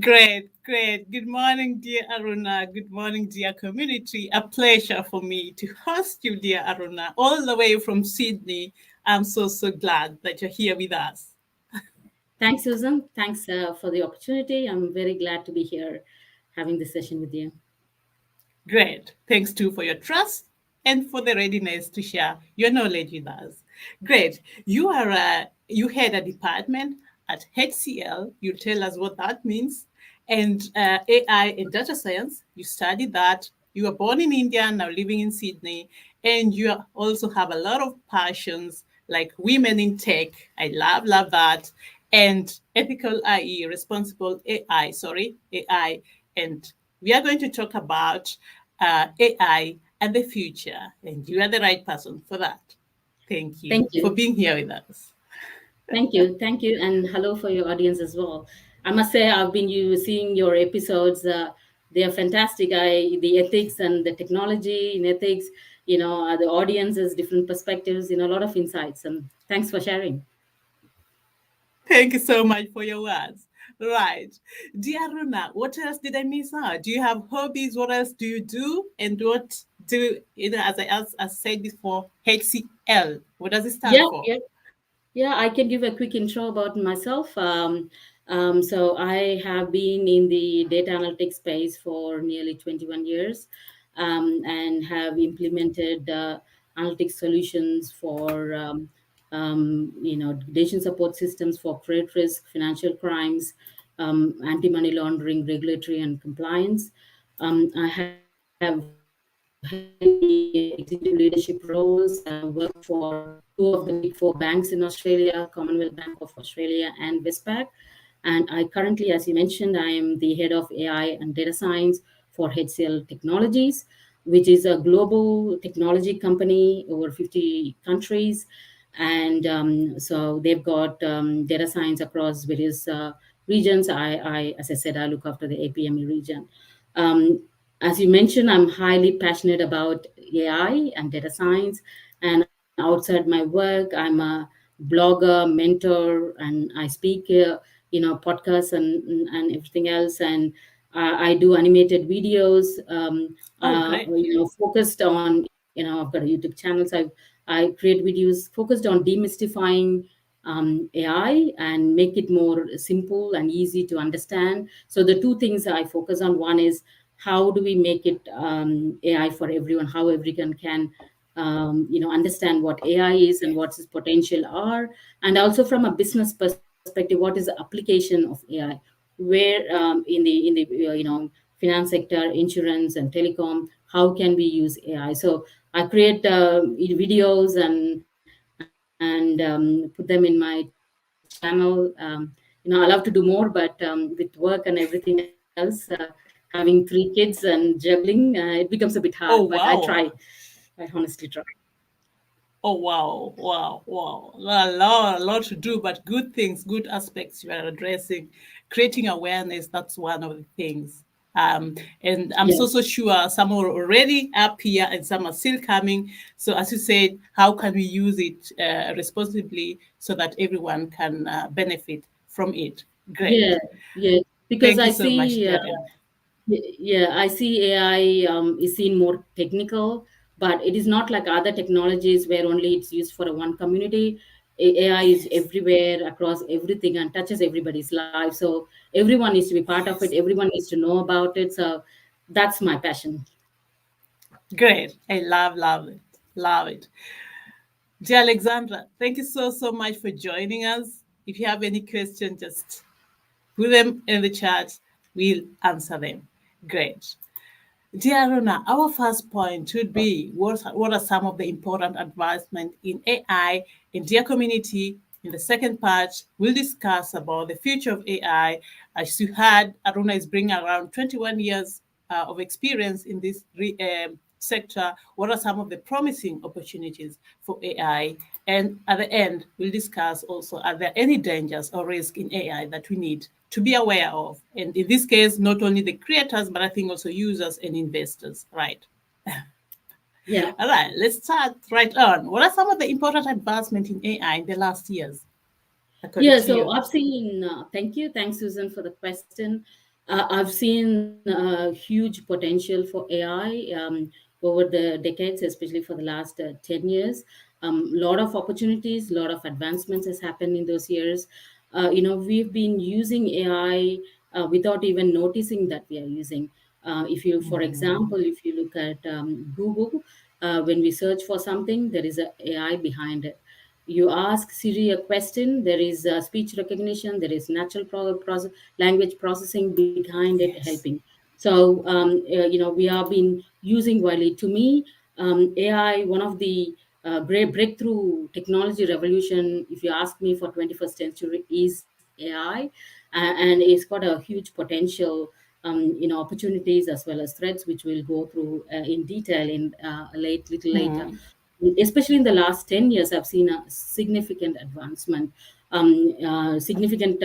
Great, great. Good morning, dear Aruna. Good morning, dear community. A pleasure for me to host you, dear Aruna, all the way from Sydney. I'm so glad that you're here with us. Thanks, Susan. Thanks for the opportunity. I'm very glad to be here having this session with you. Great. Thanks too for your trust and for the readiness to share your knowledge with us. Great. You head a department at HCL. You tell us what that means. And AI and data science. You studied that. You were born in India, now living in Sydney, and you also have a lot of passions like women in tech. I love that. And ethical IE, responsible AI. And we are going to talk about AI and the future. And you are the right person for that. Thank you Thank for you. being here with us. Thank you. Thank you. And hello for your audience as well. I must say, I've been seeing your episodes. They are fantastic. The ethics and the technology in ethics, the audience has different perspectives, a lot of insights. And thanks for sharing. Thank you so much for your words. Right. Dear Runa, what else did I miss out? Do you have hobbies? What else do you do? And what do, as I said before, HCL, what does it stand Yeah, for? yeah. Yeah, I can give a quick intro about myself. So I have been in the data analytics space for nearly 21 years, and have implemented analytics solutions for decision support systems for credit risk, financial crimes, anti-money laundering, regulatory and compliance. I have held many executive leadership roles, worked for two of the big four banks in Australia, Commonwealth Bank of Australia and Westpac. And I currently, as you mentioned, I am the head of AI and data science for HCL Technologies, which is a global technology company over 50 countries. And so they've got data science across various regions. As I said, I look after the APME region. Um, as you mentioned, I'm highly passionate about AI and data science. And outside my work, I'm a blogger, mentor, and I speak, podcasts and everything else. And I do animated videos, Oh, great. focused on, I've got a YouTube channel. So I create videos focused on demystifying AI and make it more simple and easy to understand. So the two things I focus on, one is how do we make it AI for everyone, how everyone can understand what AI is and what its potential are, and also from a business perspective, what is the application of AI, where in the finance sector, insurance and telecom, how can we use AI? So I create videos and put them in my channel. I love to do more, but with work and everything else, having three kids and juggling, it becomes a bit hard. But I Oh, try. wow. I honestly try. Oh, wow. A lot to do, but good things, good aspects you are addressing. Creating awareness, that's one of the things. And I'm Yes. so sure some are already up here and some are still coming. So, as you said, how can we use it responsibly so that everyone can benefit from it? Yeah, Great. yeah. Because Thank you I so much, see, Darren. yeah, I see AI is seen more technical, but it is not like other technologies where only it's used for a one community. AI is Yes. everywhere across everything and touches everybody's life. So everyone needs to be part of it. Yes. Everyone needs to know about it. So that's my passion. Great. I love it. Love it. Dear Alexandra, thank you so much for joining us. If you have any questions, just put them in the chat. We'll answer them. Great. Dear Rona, our first point would be what are some of the important advancements in AI in their community? In the second part, we'll discuss about the future of AI. As you heard, Aruna is bringing around 21 years of experience in this sector. What are some of the promising opportunities for AI? And at the end, we'll discuss also are there any dangers or risks in AI that we need to be aware of? And in this case, not only the creators, but I think also users and investors, right? Yeah. All right, let's start right on. What are some of the important advancements in AI in the last years, according Yeah, to so you? I've seen, thank you. Thanks, Susan, for the question. I've seen huge potential for AI over the decades, especially for the last 10 years. Lot of opportunities, lot of advancements has happened in those years. We've been using AI without even noticing that we are using. If you, for example, if you look at Google, when we search for something, there is a AI behind it. You ask Siri a question, there is speech recognition, there is natural language processing behind it helping. Yes. So we have been using widely. To me, AI, one of the great breakthrough technology revolution, if you ask me, for 21st century is AI, and it's got a huge potential, opportunities as well as threats, which we'll go through in detail in little later. Especially in the last 10 years, I've seen a significant advancement, significant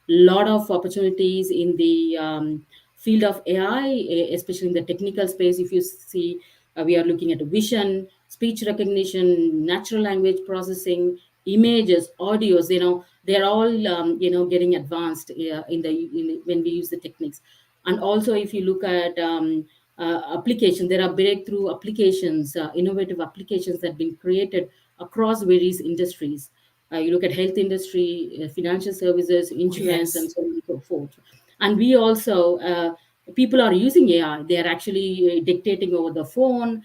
lot of opportunities in the field of AI, especially in the technical space. If you see, we are looking at vision, speech recognition, natural language processing, images, audios. They're all getting advanced when we use the techniques. And also, if you look at application, there are breakthrough applications, innovative applications that have been created across various industries. You look at health industry, financial services, Oh, insurance, and yes. so on and so forth. And we also, people are using AI. They are actually dictating over the phone.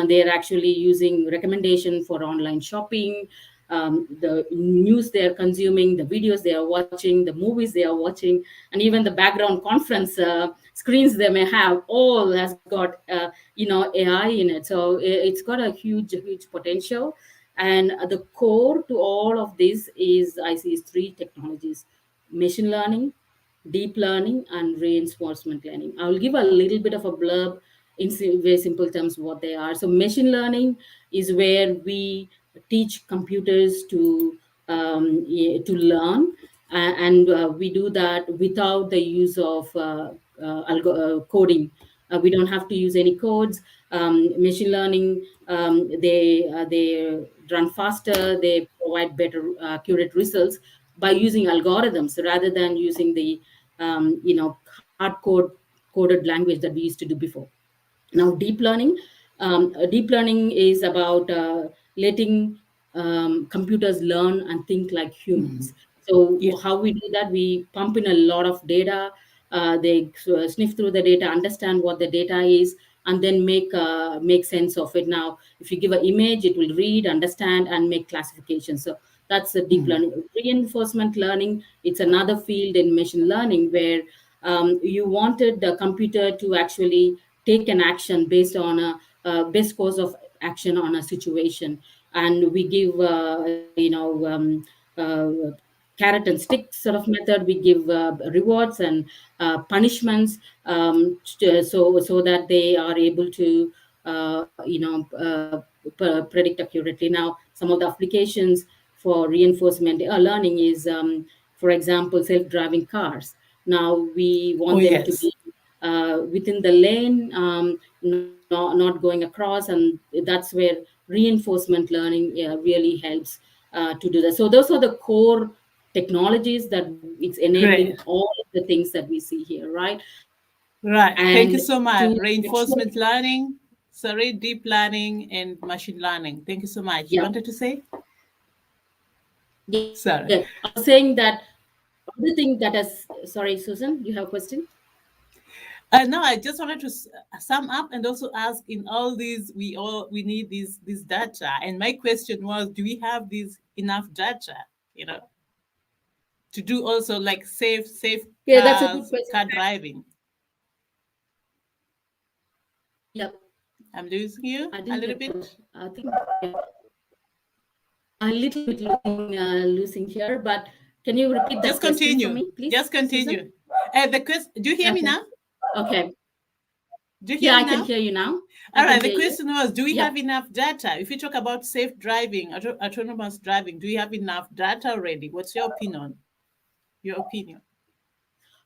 They are actually using recommendation for online shopping, the news they are consuming, the videos they are watching, the movies they are watching, and even the background conference screens they may have, all has got AI in it. So it's got a huge potential. And the core to all of this is, I see, is three technologies: machine learning, deep learning, and reinforcement learning. I will give a little bit of a blurb in very simple terms what they are. So machine learning is where we teach computers to learn, and we do that without the use of coding. We don't have to use any codes. Machine learning, they run faster, they provide better accurate results by using algorithms rather than using the hard coded language that we used to do before. Now, deep learning is about letting computers learn and think like humans. So Yeah. how we do that, we pump in a lot of data. They sniff through the data, understand what the data is, and then make sense of it. Now, if you give an image, it will read, understand, and make classifications. So that's the deep learning. Reinforcement learning, it's another field in machine learning where you wanted the computer to actually take an action based on a best course of action on a situation. And we give carrot and stick sort of method. We give rewards and punishments, so that they are able to predict accurately. Now, some of the applications for reinforcement learning is, for example, self-driving cars. Now we Oh, want them to yes. be within the lane, not going across, and that's where reinforcement learning really helps to do that. So those are the core technologies that it's enabling Great. all of the things that we see here, right? Right. And Thank you so to much. actually, Reinforcement learning, sorry, deep learning, and machine learning. Thank you so much. You yeah, wanted to say? yeah. Sorry. I was saying that other thing that has, sorry, Susan, you have a question? No, I just wanted to sum up and also ask, in all these, we need this data. And my question was, do we have this enough data, you know, to do also like safe Yeah, that's a good cars, question. car driving? Yep. I'm losing you I a didn't little get bit. I think a little bit losing here, but can you repeat that Just question for continue. me, please, Just Susan? continue. The question, do you hear me Okay. now? Okay. Do you hear Yeah, me I can now? hear you now. I All can right. The hear you. question was, do we have Yep. enough data? If you talk about safe driving, autonomous driving, do we have enough data already? What's your opinion? Your opinion?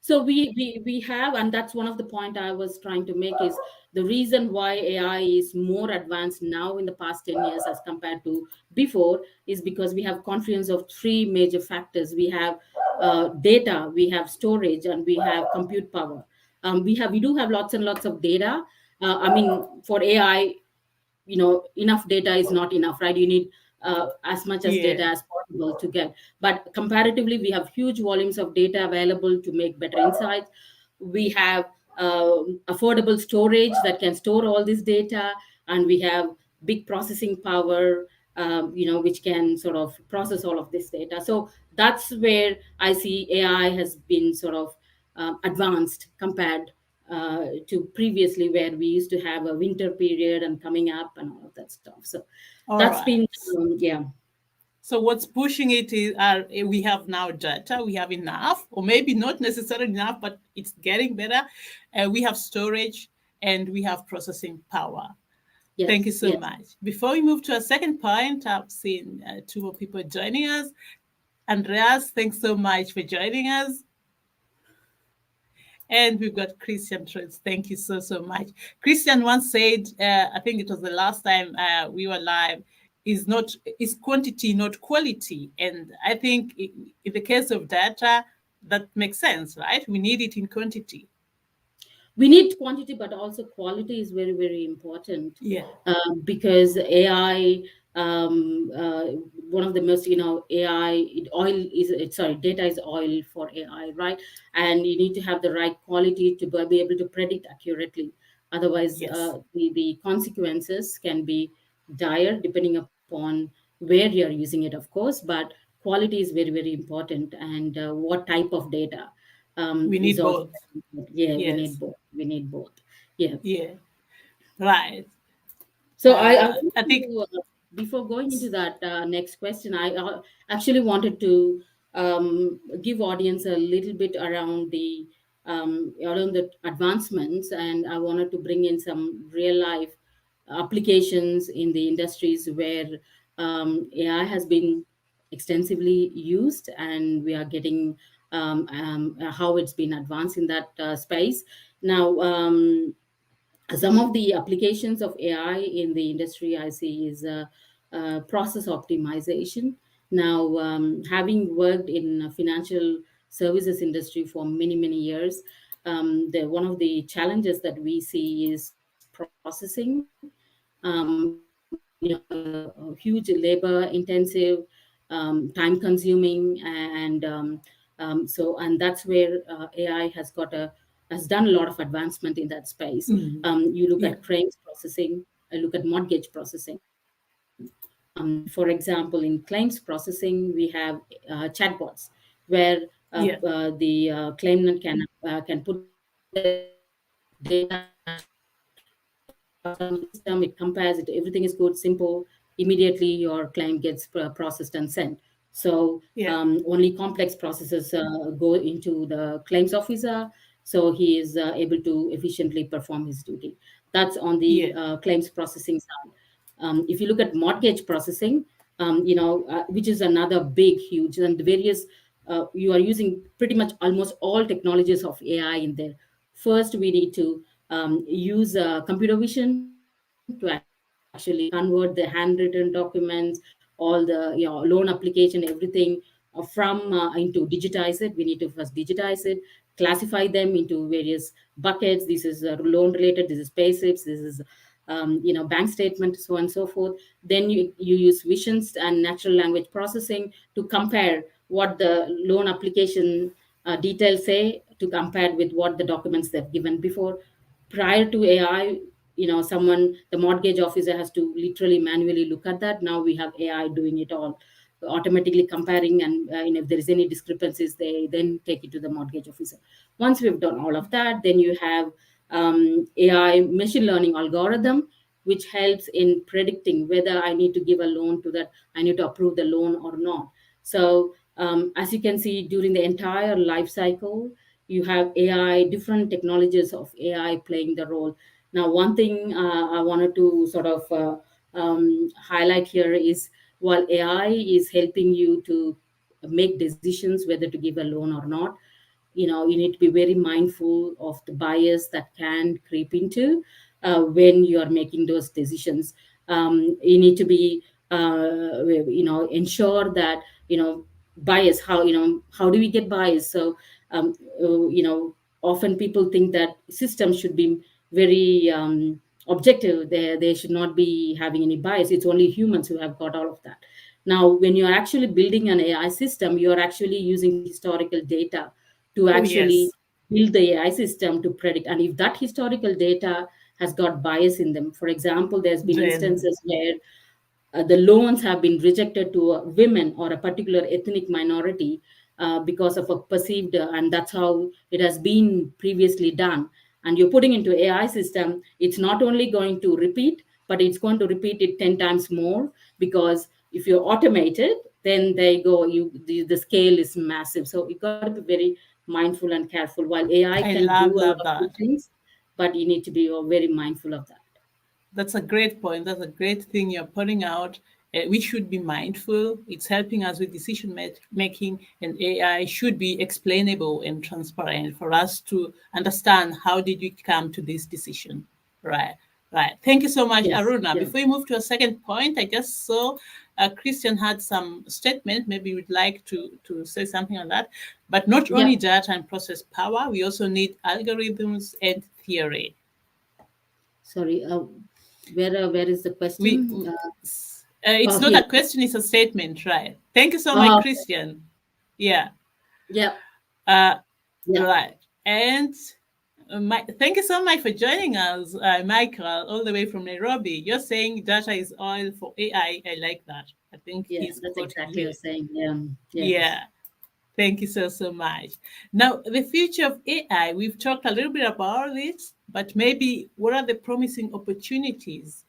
So we have, and that's one of the point I was trying to make is the reason why AI is more advanced now in the past 10 years as compared to before is because we have confluence of three major factors. We have data, we have storage, and we have compute power. We do have lots and lots of data. I mean, for AI, enough data is not enough, right? You need as much as Yeah. data as possible to get. But comparatively, we have huge volumes of data available to make better insights. We have affordable storage that can store all this data, and we have big processing power, which can sort of process all of this data. So that's where I see AI has been sort of advanced compared to previously, where we used to have a winter period and coming up and all of that stuff. So All that's been, right. yeah. So what's pushing it is we have now data, we have enough, or maybe not necessarily enough, but it's getting better. We have storage and we have processing power. Thank you Yes, so yes. much. Before we move to a second point, I've seen two more people joining us. Andreas, thanks so much for joining us. And we've got Christian Trades. Thank you so, so much. Christian once said, I think it was the last time we were live, is quantity, not quality. And I think in the case of data, that makes sense, right? We need it in quantity. We need quantity, but also quality is very, very important, Yeah. because AI, one of the most, AI, data is oil for AI, right? And you need to have the right quality to be able to predict accurately. Otherwise, Yes. the consequences can be dire depending upon where you're using it, of course. But quality is very, very important, and what type of data We is need also both. very important. Yeah, we need Yes. both. We need both. Yeah. Yeah. Right. So I want I think, to, before going into that next question, I actually wanted to give audience a little bit around the advancements, and I wanted to bring in some real life applications in the industries where AI has been extensively used, and we are getting how it's been advanced in that space. Now, some of the applications of AI in the industry I see is process optimization. Now, having worked in financial services industry for many, many years, one of the challenges that we see is processing. It's a huge labor intensive, time consuming, and and that's where AI has done a lot of advancement in that space. You look yeah. at claims processing, look at mortgage processing. For example, in claims processing, we have chatbots where Yeah. the claimant can put their data into some system. It compares it. Everything is good, simple. Immediately, your claim gets processed and sent. So Yeah. only complex processes go into the claims officer, so he is able to efficiently perform his duty. That's on the Yeah. claims processing side. If you look at mortgage processing, which is another big, huge, and the various, you are using pretty much almost all technologies of AI in there. First, we need to use computer vision to actually convert the handwritten documents, all the loan application, everything into digitize it. We need to first digitize it, classify them into various buckets. This is loan related. This is pay slips. This is bank statement, so on and so forth. Then you use visions and natural language processing to compare what the loan application details say to compare with what the documents they've given before. Prior to AI, the mortgage officer has to literally manually look at that. Now we have AI doing it all, automatically comparing, and if there is any discrepancies, they then take it to the mortgage officer. Once we've done all of that, then you have AI machine learning algorithm, which helps in predicting whether I need to give a loan to that, I need to approve the loan or not. So as you can see, during the entire life cycle, you have AI, different technologies of AI playing the role. Now, one thing I wanted to sort of highlight here is, while AI is helping you to make decisions whether to give a loan or not, you need to be very mindful of the bias that can creep into when you are making those decisions. You need to be ensure that bias. How do we get bias? So um, often people think that systems should be very objective. They should not be having any bias. It's only humans who have got all of that. Now when you're actually building an AI system, you're actually using historical data to Oh, actually yes. build the AI system to predict. And if that historical data has got bias in them, for example, there's been Then, instances where the loans have been rejected to women or a particular ethnic minority because of a perceived, and that's how it has been previously done. And you're putting into AI system, it's not only going to repeat, but it's going to repeat it 10 times more, because if you automate it, then they go, the scale is massive. So you got to be very mindful and careful. While AI I can do love, a lot love of good that. things, but you need to be very mindful of that. That's a great point. That's a great thing you're putting out. We should be mindful. It's helping us with decision making, and AI should be explainable and transparent for us to understand how did we come to this decision. Right, right. Thank you so much, Yes, Aruna. yeah, Before we move to a second point, I just saw Christian had some statement. Maybe you'd like to say something on that. But not yeah. only data and process power, we also need algorithms and theory. Sorry, where is the We question? it's Oh, not here. a question, it's a statement, right? Thank you so much, Oh, Christian. Yeah. yeah, uh yeah, right. And thank you so much for joining us, Michael, all the way from Nairobi. You're saying data is oil for AI. I like that. I think yeah. he's That's quoting exactly what I you. was saying. Yeah, yes. Yeah. Thank you so, so much. Now, the future of AI, we've talked a little bit about it, but maybe what are the promising opportunities?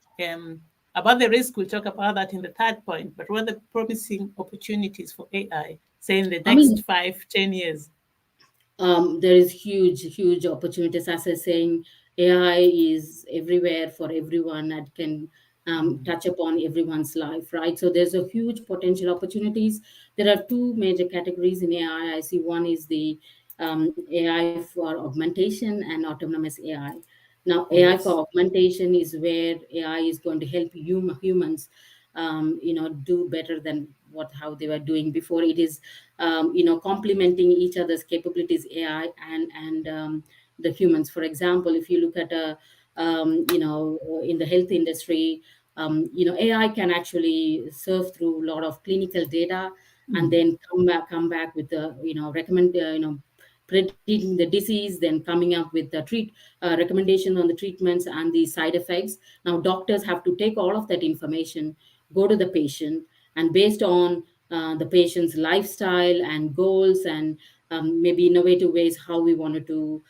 About the risk, we'll talk about that in the third point, but what are the promising opportunities for AI, say in the I next mean, 5, 10 years? there is huge opportunities. As I was saying, AI is everywhere for everyone and can touch upon everyone's life, right? So there's a huge potential opportunities. There are two major categories in AI. I see one is the AI for augmentation and autonomous AI. Now, Oh, AI for yes. augmentation is where AI is going to help humans, do better than what how they were doing before. It is complementing each other's capabilities, AI and the humans. For example, if you look at in the health industry, AI can actually serve through a lot of clinical data, and then come back with the recommend predicting the disease, then coming up with the recommendations on the treatments and the side effects. Now doctors have to take all of that information, go to the patient, and based on the patient's lifestyle and goals, and maybe innovative ways how we wanted to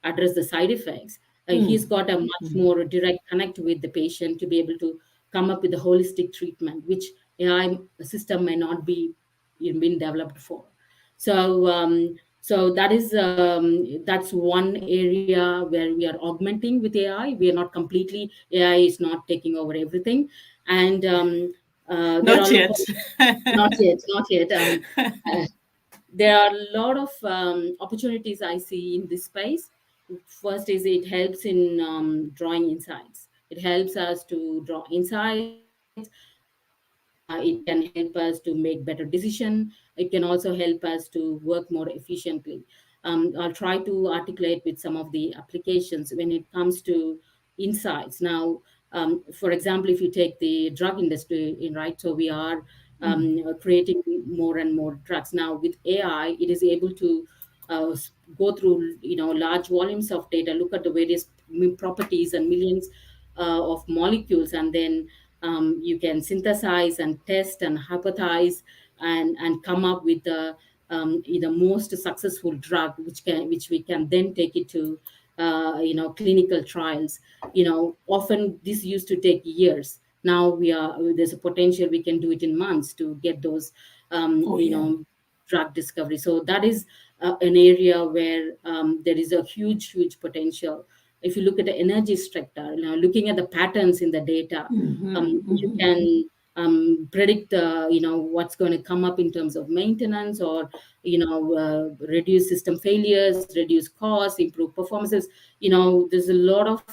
address the side effects. He's got a much more direct connect with the patient to be able to come up with a holistic treatment, which AI system may not be been developed for. So that's one area where we are augmenting with AI. We are not completely, AI is not taking over everything, and there Not are yet. not yet, not yet. Uh, there are a lot of opportunities I see in this space. First is it helps in drawing insights. It helps us to draw insights. It can help us to make better decision. It can also help us to work more efficiently. I'll try to articulate with some of the applications when it comes to insights. Now, for example, if you take the drug industry, right? So we are creating more and more drugs now. With AI, it is able to go through large volumes of data, look at the various properties and millions of molecules, and then you can synthesize and test and hypothesize and come up with the most successful drug, which we can then take it to clinical trials. Often this used to take years. Now there's a potential we can do it in months to get those Oh, yeah. drug discovery. So that is an area where there is a huge potential. If you look at the energy sector, looking at the patterns in the data, you can predict what's going to come up in terms of maintenance, or reduce system failures, reduce costs, improve performances. There's a lot of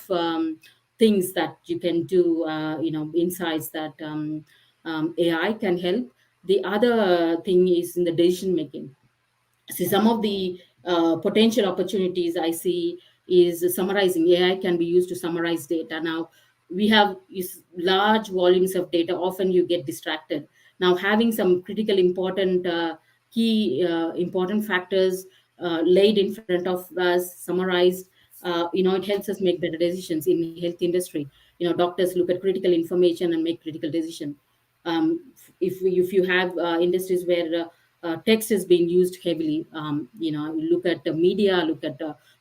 things that you can do, insights that AI can help. The other thing is in the decision making. See, some of the potential opportunities I see is summarizing. AI can be used to summarize data. Now we have is large volumes of data. Often you get distracted. Now having some critical important key important factors laid in front of us, summarized, it helps us make better decisions in health industry. Doctors look at critical information and make critical decision. If you have industries where text is being used heavily, you look at the media, look at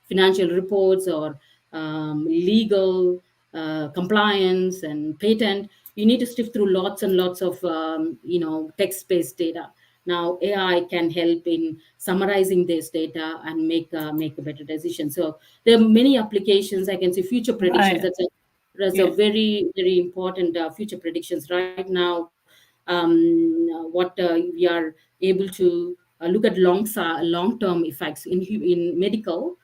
financial reports, or legal compliance and patent. You need to sift through lots and lots of text-based data. Now AI can help in summarizing this data and make a better decision. So there are many applications. I can see future predictions. Right. That's a Yes. very very important future predictions right now. What we are able to look at long term effects in medical.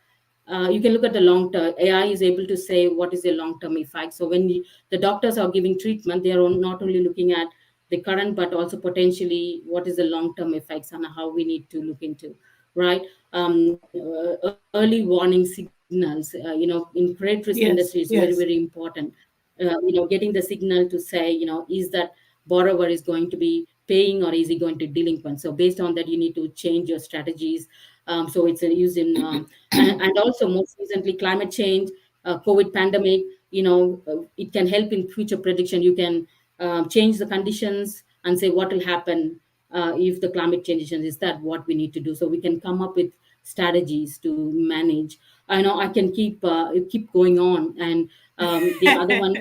You can look at the long term. AI is able to say what is the long term effect. So when the doctors are giving treatment, they are not only looking at the current, but also potentially what is the long term effects and how we need to look into, right? Early warning signals. In credit risk industry is Yes. very very Yes. important. Getting the signal to say, is that borrower is going to be paying or is he going to delinquent. So based on that, you need to change your strategies. So it's used in and also most recently climate change, COVID pandemic. It can help in future prediction. You can change the conditions and say what will happen if the climate changes. Is that what we need to do? So we can come up with strategies to manage. I know I can keep going on. And the other one,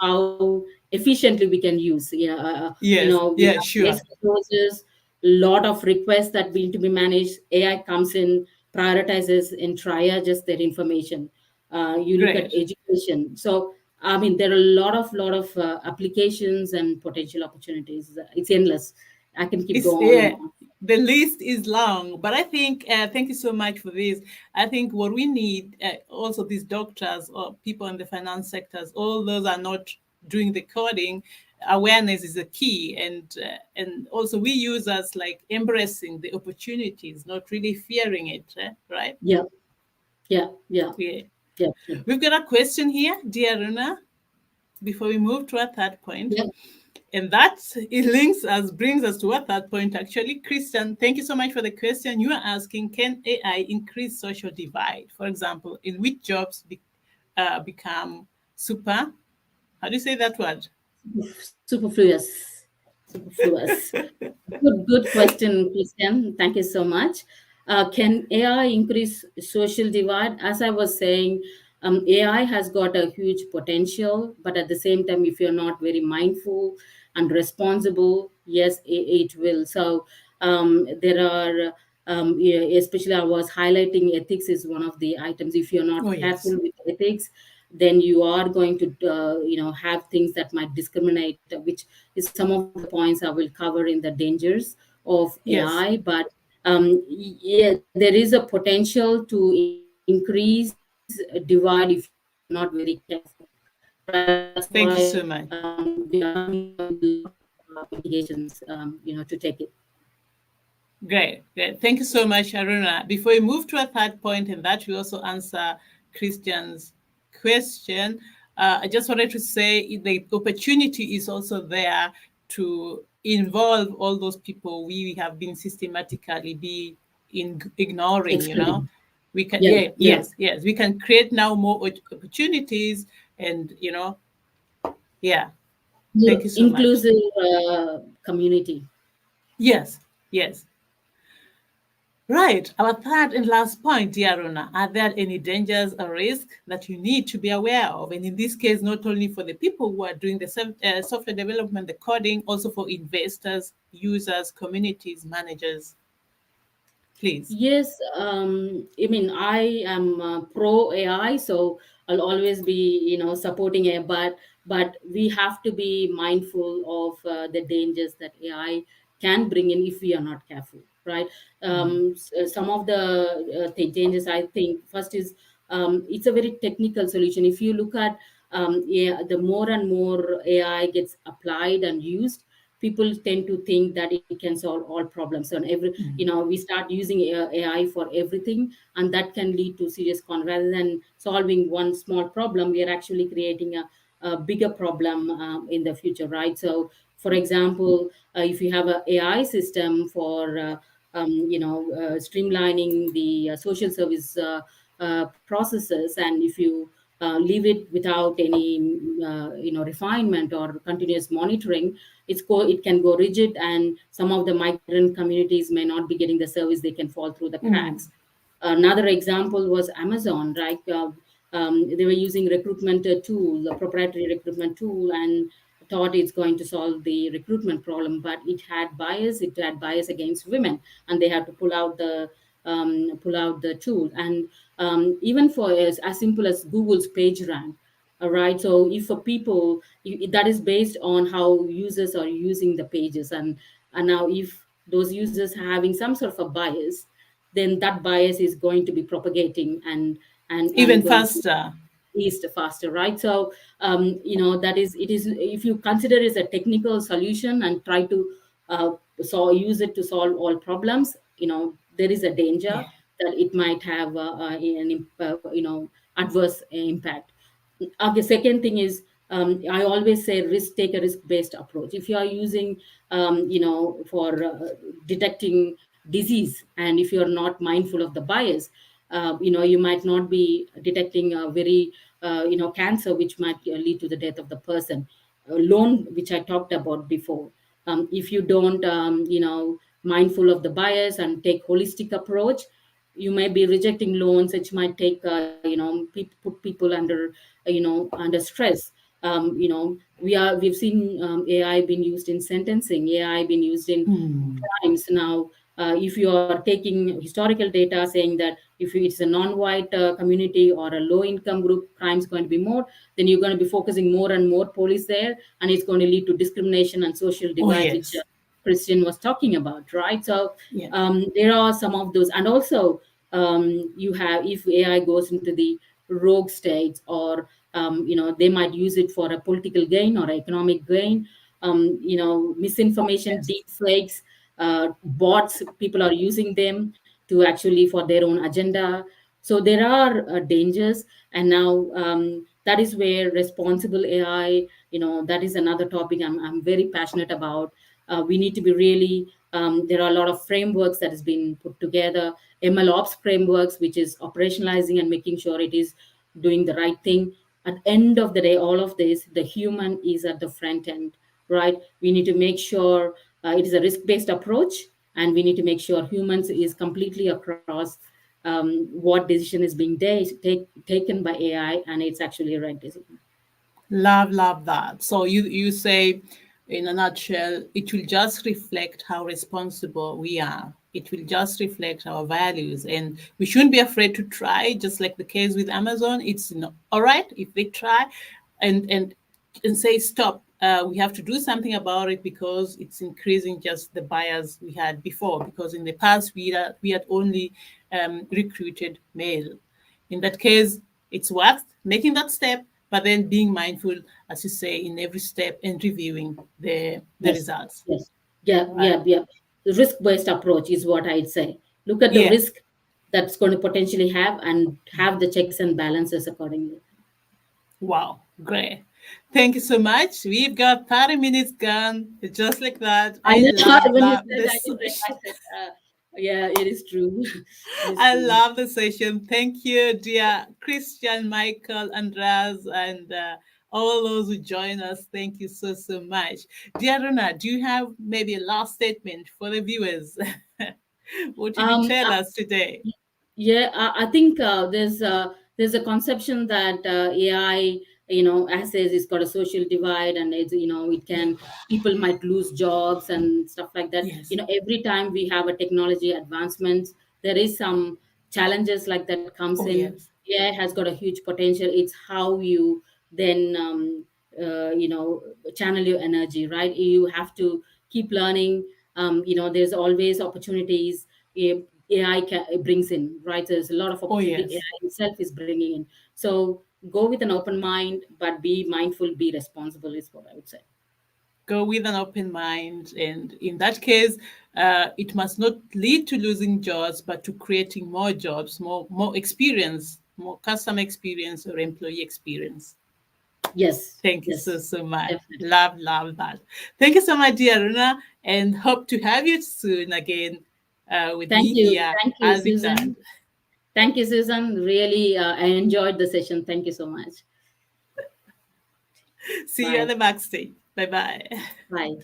how efficiently we can use. Yes. We Yeah, have less sure. resources, lot of requests that need to be managed. AI comes in, prioritizes and triages their information. You look at Great. education. So I mean, there are a lot of applications and potential opportunities. It's endless. I can keep It's go on and yeah, on. the list is long, but I think thank you so much for this. I think what we need also these doctors or people in the finance sectors, all those are not doing the coding. Awareness is a key, and also we users like embracing the opportunities, not really fearing it. Right? Yeah, yeah, yeah, Yeah. yeah, sure. We've got a question here, dear Runa. Before we move to our third point, Yeah. and that it links us, brings us to our third point actually. Christian, thank you so much for the question. You are asking, can AI increase social divide? For example, in which jobs become super, how do you say that word? Superfluous. Superfluous. Good question, Christian. Thank you so much. Can AI increase social divide? As I was saying, AI has got a huge potential, but at the same time, if you're not very mindful and responsible, yes, it will. So there are, yeah, especially I was highlighting ethics is one of the items. If you're Oh, not yes. careful with ethics, then you are going to have things that might discriminate, which is some of the points I will cover in the dangers of Yes. AI. But yeah, there is a potential to increase divide if you're not very careful, right? That's why we are Thank you coming so up much. with a lot of mitigations, to take it. Great, great. Thank you so much, Aruna. Before we move to a third point, and that we also answer Christian's question, I just wanted to say the opportunity is also there to involve all those people we have been systematically be ignoring. Excluding. We can, Yeah, yeah, yeah. yes, yes, we can create now more opportunities, and yeah. Thank you so much. Inclusive community. Yes, yes. Right. Our third and last point, dear Rona, are there any dangers or risks that you need to be aware of? And in this case, not only for the people who are doing the software development, the coding, also for investors, users, communities, managers, please. Yes, I mean, I am pro AI, so I'll always be, supporting AI. But we have to be mindful of the dangers that AI can bring in if we are not careful, right? Some of the dangers, I think, first is it's a very technical solution. If you look at, yeah, the more and more AI gets applied and used, people tend to think that it can solve all problems. So every, we start using AI for everything, and that can lead to serious con. Rather than solving one small problem, we are actually creating a bigger problem in the future, right? So, for example, if you have a AI system for streamlining the social service processes, and if you leave it without any refinement or continuous monitoring, it can go rigid, and some of the migrant communities may not be getting the service. They can fall through the cracks. Another example was Amazon, right? They were using recruitment tool, a proprietary recruitment tool, and thought it's going to solve the recruitment problem, but it had bias. It had bias against women, and they had to pull out the tool. And even for as simple as Google's page rank, all right. So if for people, that is based on how users are using the pages, and now if those users are having some sort of a bias, then that bias is going to be propagating and Even going to faster. east faster, right? So that is, it is, if you consider it as a technical solution and try to use it to solve all problems, there is a danger Yeah. that it might have adverse impact. Okay, second thing is, I always say take a risk based approach. If you are using for detecting disease, and if you're not mindful of the bias, you might not be detecting a very cancer, which might lead to the death of the person. Loan, which I talked about before, if you don't mindful of the bias and take holistic approach, you may be rejecting loans, which might take put people under stress. We've seen AI being used in sentencing, AI being used in crimes now. If you are taking historical data saying that if it's a non-white community or a low-income group, crime's going to be more, then you're going to be focusing more and more police there, and it's going to lead to discrimination and social Oh, divide, which yes. Christian was talking about, right? So Yeah. there are some of those, and also you have, if AI goes into the rogue states, or they might use it for a political gain or economic gain. Oh, Misinformation, yes. deep fakes, bots, people are using them to actually for their own agenda. So there are dangers, and now that is where responsible AI, that is another topic I'm very passionate about. We need to be really, there are a lot of frameworks that has been put together, ML ops frameworks, which is operationalizing and making sure it is doing the right thing. At the end of the day, all of this, the human is at the front end, right? We need to make sure it is a risk-based approach, and we need to make sure humans is completely across what decision is being taken by AI, and it's actually a right decision. Love that. So you say, in a nutshell, it will just reflect how responsible we are. It will just reflect our values, and we shouldn't be afraid to try. Just like the case with Amazon, it's not all right if they try, and and say stop. We have to do something about it because it's increasing just the bias we had before. Because in the past we had only recruited male. In that case, it's worth making that step, but then being mindful, as you say, in every step and reviewing the Yes, results. yes. Yeah, Right? yeah, yeah. The risk-based approach is what I'd say. Look at the Yeah. risk that's going to potentially have, and have the checks and balances accordingly. Wow. Great. Thank you so much. We've got 30 minutes gone. Just like that. I I know, when you love said, I this didn't session. realize that. Yeah, it is true. It is I true. love the session. Thank you, dear Christian, Michael, Andras, and all those who join us. Thank you so much. Dear Runa, do you have maybe a last statement for the viewers? What did you Um, tell us today? Yeah, I think there's a conception that AI, as says, it's got a social divide, and it's, it Yeah. can, people might lose jobs and stuff like that. Yes. Every time we have a technology advancements, there is some challenges like that comes Oh, in. yes. AI has got a huge potential. It's how you then channel your energy, right? You have to keep learning. There's always opportunities. AI brings in, right? There's a lot of Oh, opportunity yes. AI itself is bringing in. So go with an open mind, but be mindful, be responsible, is what I would say. Go with an open mind, and in that case, it must not lead to losing jobs, but to creating more jobs, more experience, more customer experience or employee experience. Yes, Thank you yes, so much. definitely. Love that. Thank you so much, dear Aruna, and hope to have you soon again with me here. Thank you, I'll be glad. Susan. Thank you, Susan. Really, I enjoyed the session. Thank you so much. See you at Bye. the backstage. Bye bye. Bye.